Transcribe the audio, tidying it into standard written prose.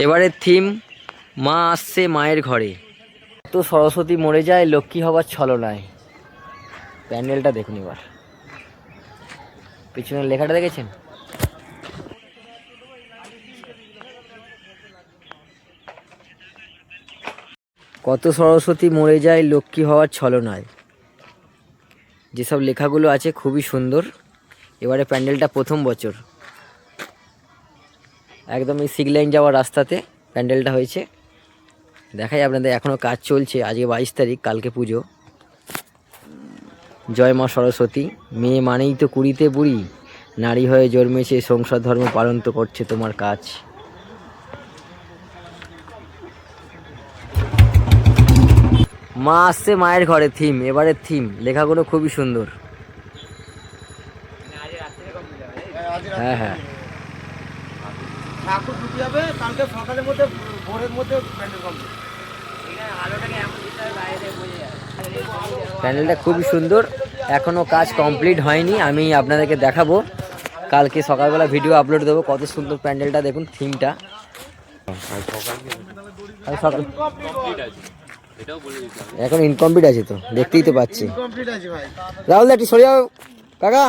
এবারের থিম মা আসছে মায়ের ঘরে। তো সরস্বতী মরে যায় লক্ষ্মী হবার ছলনায়। প্যান্ডেলটা দেখুন এবার, পিছনের লেখাটা দেখেছেন? কত সরস্বতী মরে যায় লক্ষ্মী হওয়ার ছলনায়, যেসব লেখাগুলো আছে খুবই সুন্দর। এবারে প্যান্ডেলটা প্রথম বছর, একদম এই সিগলাইন যাওয়ার রাস্তাতে প্যান্ডেলটা হয়েছে। দেখাই আপনাদের, এখনও কাজ চলছে। আজকে 22 তারিখ, কালকে পুজো। জয় মা সরস্বতী। মেয়ে মানেই তো কুড়িতে বুড়ি, নারী হয়ে জন্মেছে সংসার ধর্ম পালন তো করছে তোমার কাজ। মা আসছে মায়ের ঘরে থিম, এবারের থিম লেখাগুলো খুবই সুন্দর। হ্যাঁ হ্যাঁ, ঠাকুর ঢুকে যাবে কালকে সকালের মধ্যে, ভোরের মধ্যে প্যান্ডেল কমপ্লিট। প্যান্ডেলটা খুবই সুন্দর, এখনো কাজ কমপ্লিট হয়নি। আমি আপনাদেরকে দেখাবো, কালকে সকালবেলা ভিডিও আপলোড দেবো। কত সুন্দর প্যান্ডেলটা দেখুন, থিমটা। এখন ইনকমপ্লিট আছে তো, দেখতেই তো পাচ্ছি। রাহুল একটু সরে যাও কাকা।